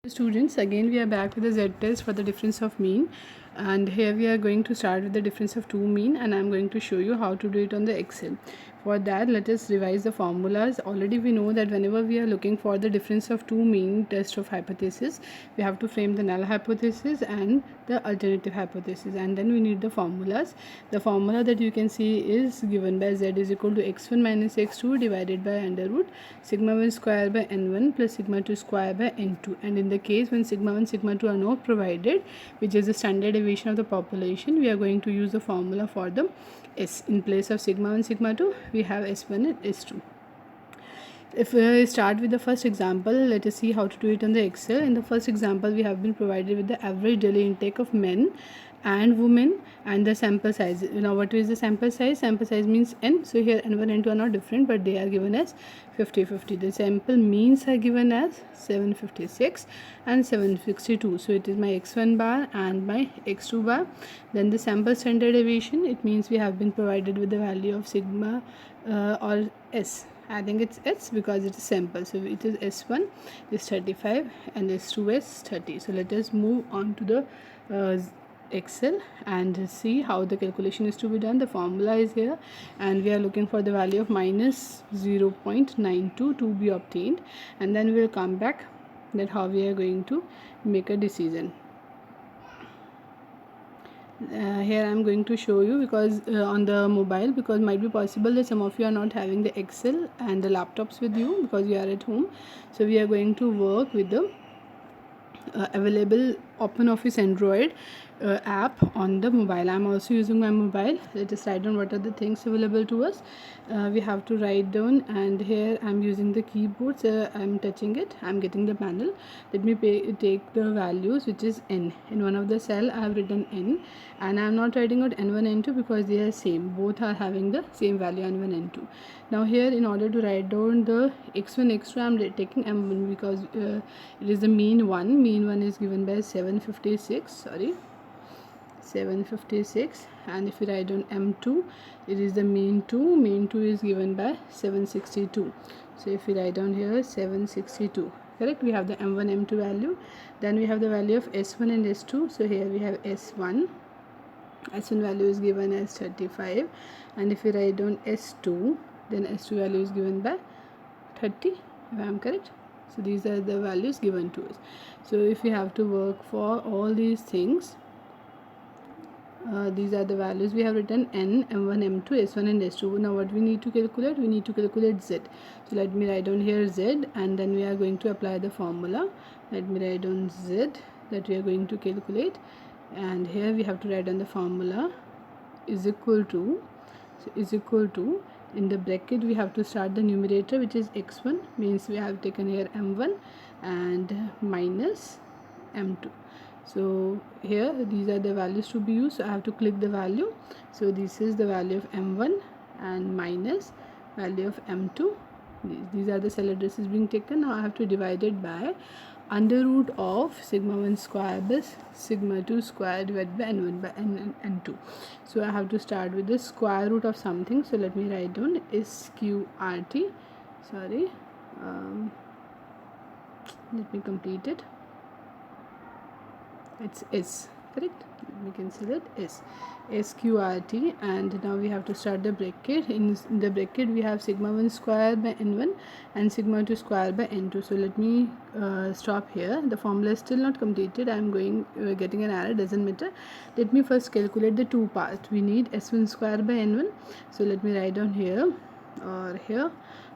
Students, again we are back with the Z test for the difference of mean, and here we are going to start with the difference of two mean, and I'm going to show you how to do it on the Excel. For that, let us revise the formulas. Already we know that whenever we are looking for the difference of two mean test of hypothesis, we have to frame the null hypothesis and the alternative hypothesis, and then we need the formulas. The formula that you can see is given by Z is equal to x1 minus x2 divided by under root sigma 1 square by n1 plus sigma 2 square by n2. And in the case when sigma 1 sigma 2 are not provided, which is the standard deviation of the population, we are going to use the formula for the S. In place of sigma 1 sigma 2, we have S1 and S2. If we start with the first example, let us see how to do it on the Excel. In the first example, we have been provided with the average daily intake of men and women and the sample size. Now what is the sample size? Sample size means n. So here n1 and n2 are not different, but they are given as 50-50. The sample means are given as 756 and 762. So it is my x1 bar and my x2 bar. Then the sample standard deviation, it means we have been provided with the value of sigma or S. I think it's S because it is sample. So it is S1 is 35 and S2 is 30. So let us move on to the Excel and see how the calculation is to be done. The formula is here and we are looking for the value of minus 0.92 to be obtained, and then we will come back that how we are going to make a decision. Here I am going to show you because on the mobile, because might be possible that some of you are not having the Excel and the laptops with you because you are at home. So we are going to work with the available OpenOffice Android app on the mobile. I'm also using my mobile. Let us write down what are the things available to us. We have to write down, and here I'm using the keyboard. So I'm touching it, I'm getting the panel. Let me take the values, which is n. In one of the cell I have written n, and I'm not writing out n1 n2 because they are same, both are having the same value n1 n2. Now here, in order to write down the x1 x2, I'm taking m1 because it is the mean one is given by 756, 756, and if we write down m2, it is the mean 2 is given by 762. So if we write down here 762, correct, we have the m1 m2 value. Then we have the value of s1 and s2. So here we have s1 value is given as 35, and if we write down s2, then s2 value is given by 30, if I am correct. So these are the values given to us. So if we have to work for all these things, these are the values we have written: n, m1, m2, s1 and s2. Now what we need to calculate? We need to calculate z. So let me write down here z, and then we are going to apply the formula. Let me write down z that we are going to calculate, and here we have to write down the formula is equal to, so is equal to, in the bracket we have to start the numerator, which is x1, means we have taken here m1, and minus m2. So here these are the values to be used, so I have to click the value. So this is the value of m1 and minus value of m2. These are the cell addresses being taken. Now I have to divide it by under root of sigma 1 square plus sigma 2 square divided by n1 by n2. So I have to start with the square root of something. So let me write down sqrt. Let me complete it. It's s, correct. We can say that s, sqrt, and now we have to start the bracket. In the bracket we have sigma 1 square by n1 and sigma 2 square by n2. So let me stop here. The formula is still not completed. I am getting an error, doesn't matter. Let me first calculate the two parts. We need s1 square by n1. So let me write down here, or here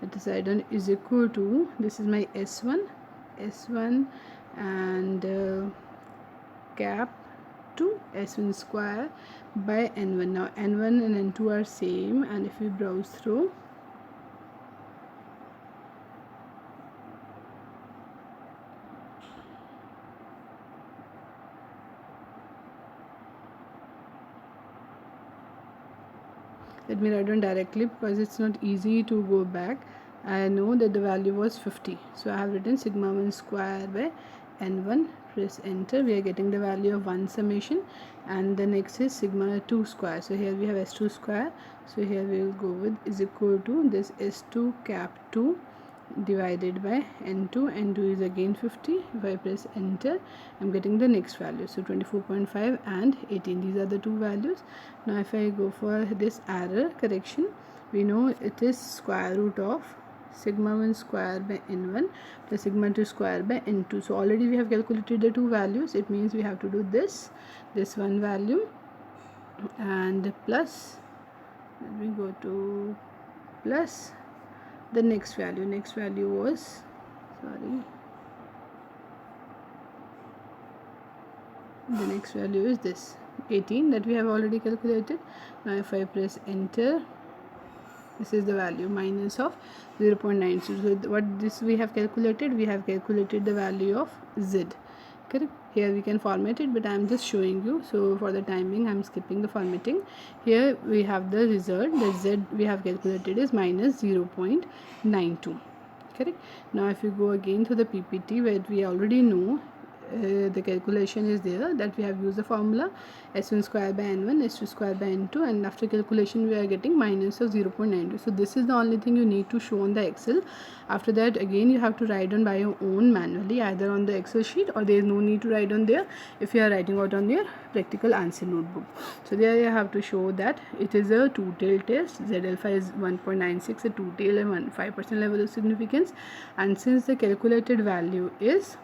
let us write down is equal to, this is my s1 and cap to s1 square by n1. Now n1 and n2 are same, and if we browse through, let me write down directly because it's not easy to go back. I know that the value was 50, so I have written sigma 1 square by n1. Press enter. We are getting the value of 1 summation, and the next is sigma 2 square. So here we have s2 square. So here we will go with is equal to this s2 cap 2 divided by n2. N2 is again 50. If I press enter, I'm getting the next value. So 24.5 and 18, these are the two values. Now if I go for this error correction, we know it is square root of sigma 1 square by n1 plus sigma 2 square by n2. So already we have calculated the two values. It means we have to do this one value and plus, let me go to plus the next value. Next value was, the next value is this 18 that we have already calculated. Now if I press enter, this is the value minus of 0.9. So what this we have calculated, we have calculated the value of z, correct? Here we can format it, but I am just showing you, so for the timing I am skipping the formatting. Here we have the result, the z we have calculated is minus 0.92, correct? Now if you go again to the PPT, where we already know the calculation is there, that we have used the formula s1 square by n1, s2 square by n2, and after calculation we are getting minus of 0.92. so this is the only thing you need to show on the Excel. After that again you have to write down by your own manually, either on the Excel sheet, or there is no need to write on there if you are writing out on your practical answer notebook. So there you have to show that it is a two-tail test. Z alpha is 1.96, a two-tail and 5% level of significance, and since the calculated value is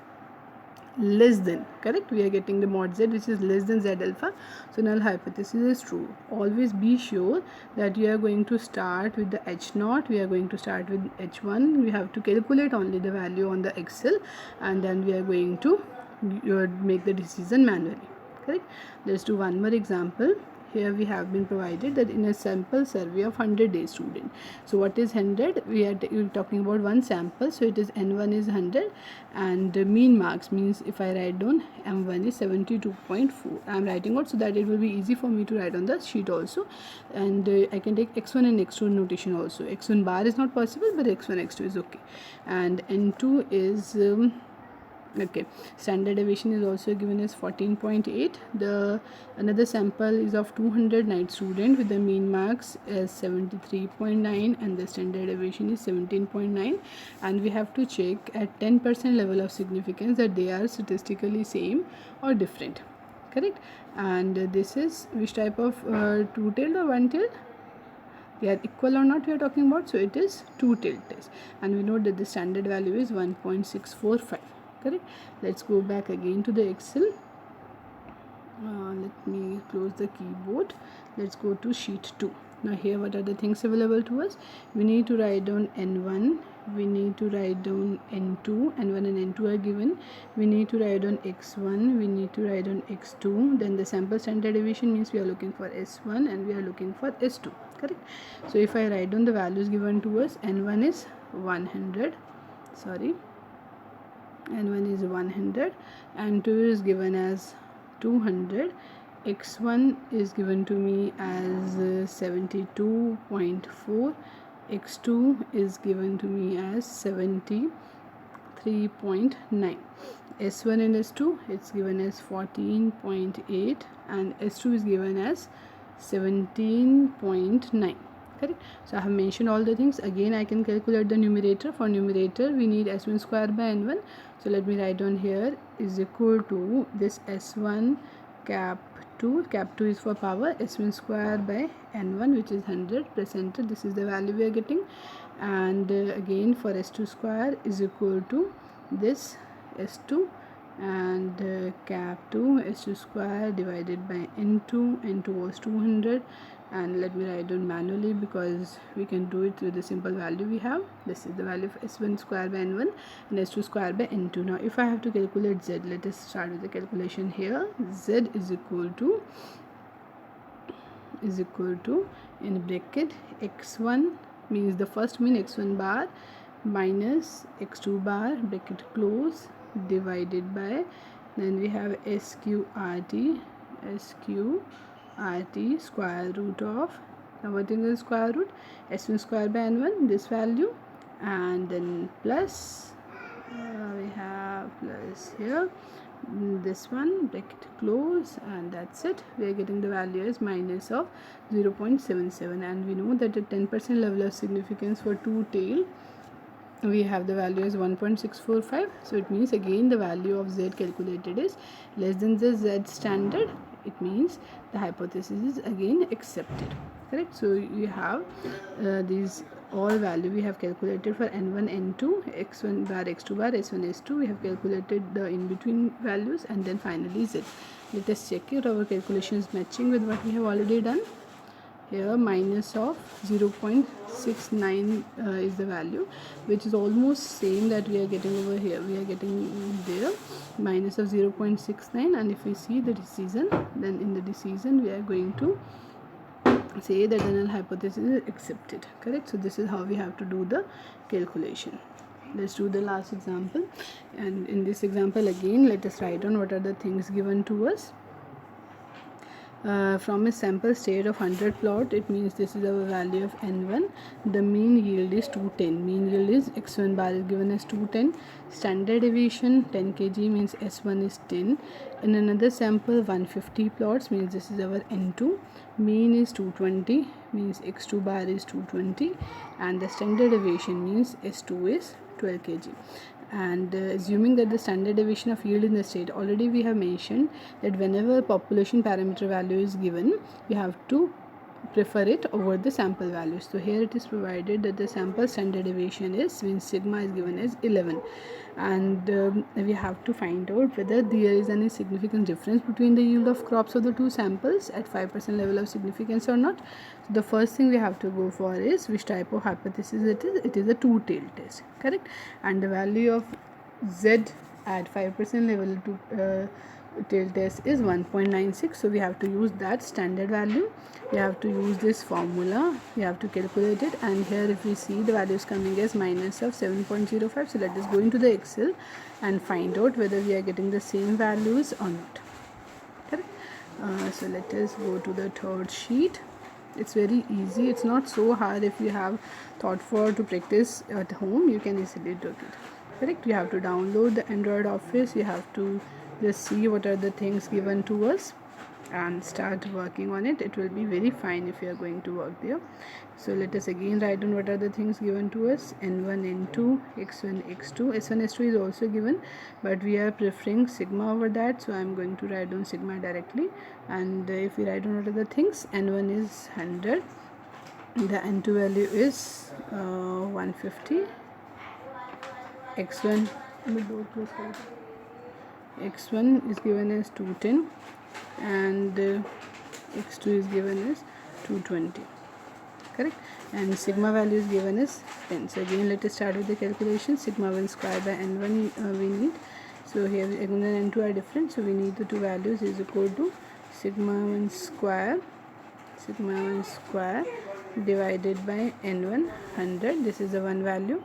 less than, correct, we are getting the mod z which is less than z alpha, so null hypothesis is true. Always be sure that you are going to start with the h0, we are going to start with h1, we have to calculate only the value on the Excel, and then we are going to make the decision manually, correct? Let's do one more example. Here we have been provided that in a sample survey of 100 days student. So what is 100? We are talking about one sample, so it is n1 is 100, and mean marks means if I write down m1 is 72.4. I am writing out so that it will be easy for me to write on the sheet also, and I can take x1 and x2 notation also. x1 bar is not possible, but x1 x2 is okay, and n2 is okay. Standard deviation is also given as 14.8. The another sample is of 200 night student with the mean marks as 73.9 and the standard deviation is 17.9, and we have to check at 10% level of significance that they are statistically same or different, correct? And this is which type of two-tailed or one-tailed? They are equal or not we are talking about, so it is two-tailed test, and we know that the standard value is 1.645, correct? Let's go back again to the Excel. Let me close the keyboard. Let's go to sheet 2. Now here what are the things available to us? We need to write down n1, we need to write down n2, n1 and n2 are given. We need to write down x1, we need to write down x2. Then the sample standard deviation means we are looking for s1 and we are looking for s2, correct? So if I write down the values given to us, n1 is 100, n1 is 100, and 2 is given as 200, x1 is given to me as 72.4, x2 is given to me as 73.9, s1 and s2 it's given as 14.8 and s2 is given as 17.9, correct? So I have mentioned all the things. Again I can calculate the numerator. For numerator we need s1 square by n1, so let me write down here is equal to this s1 cap 2 is for power s1 square by n1 which is 100 plus enter. This is the value we are getting, and again for s2 square is equal to this s2 and cap 2 s2 square divided by n2 was 200, and let me write down manually because we can do it with the simple value we have. This is the value of s1 square by n1 and s2 square by n2. Now if I have to calculate z, let us start with the calculation here. Z is equal to in bracket x1 means the first mean x1 bar minus x2 bar bracket close divided by, then we have sqrt square root of, now what is the square root? s1 square by n1, this value, and then plus we have plus here this one bracket close, and that's it. We are getting the value as minus of 0.77, and we know that the 10% level of significance for two tail we have the value as 1.645, so it means again the value of z calculated is less than the z standard. It means the hypothesis is again accepted. Correct. So you have these all value we have calculated for n1 n2 x1 bar x2 bar s1 s2. We have calculated the in between values, and then finally z. Let us check if our calculation is matching with what we have already done. Here minus of 0.69 is the value, which is almost same that we are getting over here. We are getting there minus of 0.69, and if we see the decision, then in the decision we are going to say that the null hypothesis is accepted. Correct. So this is how we have to do the calculation. Let's do the last example, and in this example again let us write down what are the things given to us. From a sample state of 100 plot, it means this is our value of n1. The mean yield is 210. Mean yield is x1 bar is given as 210. Standard deviation 10 kg means s1 is 10. In another sample 150 plots means this is our n2. Mean is 220 means x2 bar is 220, and the standard deviation means s2 is 12 kg. And assuming that the standard deviation of yield in the state, already we have mentioned that whenever population parameter value is given, we have to prefer it over the sample values. So here it is provided that the sample standard deviation is, means sigma is given as 11, and we have to find out whether there is any significant difference between the yield of crops of the two samples at 5% level of significance or not. So the first thing we have to go for is which type of hypothesis it is. It is a two-tailed test. Correct. And the value of z at 5% level to tail test is 1.96. so we have to use that standard value. We have to use this formula, we have to calculate it, and here if we see the value is coming as minus of 7.05. so let us go into the Excel and find out whether we are getting the same values or not. Correct. So let us go to the third sheet. It's very easy, it's not so hard. If you have thought for to practice at home, you can easily do it. Correct. You have to download the Android Office, you have to just see what are the things given to us and start working on it. It will be very fine if you are going to work there. So let us again write down what are the things given to us. n1 n2 x1 x2 s1 s2 is also given, but we are preferring sigma over that, so I am going to write down sigma directly. And if we write down what are the things, n1 is 100, the n2 value is 150, x1 x1 is given as 210, and x2 is given as 220. Correct. And sigma value is given as 10. So again let us start with the calculation. Sigma 1 square by n1 we need. So here n1 and n2 are different, so we need the two values is equal to sigma 1 square divided by n1 100. This is the one value,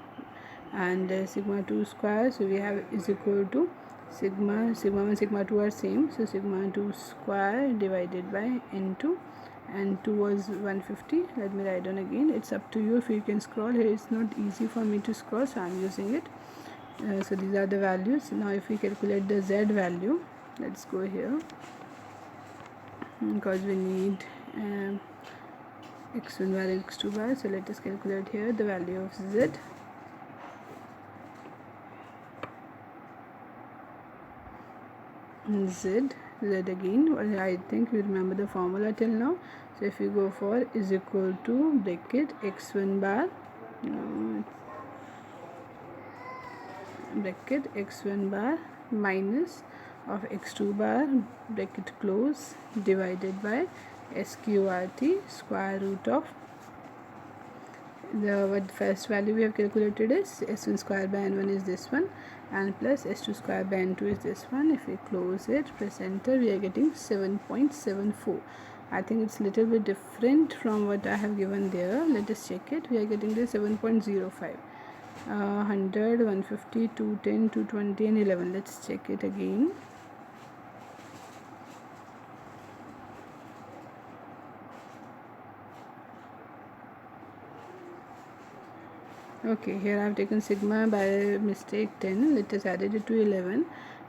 and sigma 2 square, so we have is equal to sigma 1 sigma 2 are same, so sigma 2 square divided by n2, and 2 was 150. Let me write down again. It's up to you if you can scroll. Here it's not easy for me to scroll, so I'm using it. So these are the values. Now if we calculate the z value, let's go here because we need x1 bar and x2 bar. So let us calculate here the value of z. Z again, I think you remember the formula till now. So if you go for is equal to bracket x1 bar bracket x1 bar minus of x2 bar bracket close divided by sqrt square root of the what first value we have calculated is s1 square by n1 is this one, and plus s2 square by n2 is this one. If we close it, press enter, we are getting 7.74. I think it's little bit different from what I have given there. Let us check it. We are getting the 7.05. 100, 150, 210, 220 and 11. Let's check it again. Okay, here I have taken sigma by mistake 10. Let us add it to 11,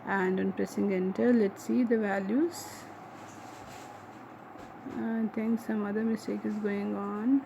and on pressing enter, let's see the values. I think some other mistake is going on.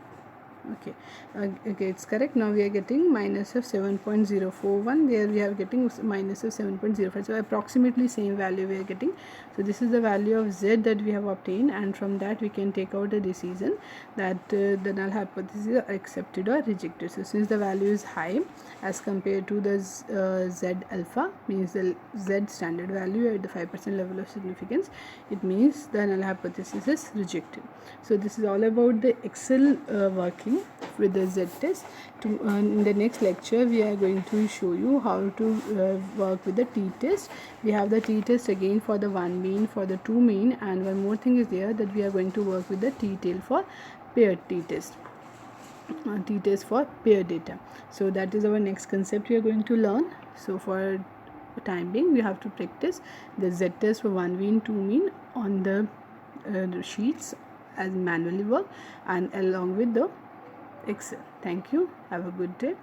Okay, okay, it's correct. Now we are getting minus of 7.041. There we are getting minus of 7.05. So approximately same value we are getting. So this is the value of z that we have obtained, and from that we can take out a decision that the null hypothesis is accepted or rejected. So since the value is high as compared to the z alpha, means the z standard value at the 5% level of significance, it means the null hypothesis is rejected. So this is all about the Excel working with the z-test. In the next lecture we are going to show you how to work with the t-test. We have the t-test again for the 1 mean, for the 2 mean, and one more thing is there, that we are going to work with the t-tail for paired t-test. T-test for paired data. So that is our next concept we are going to learn. So for time being we have to practice the z-test for 1 mean, 2 mean on the sheets as manually work and along with the Excel. Thank you. Have a good day.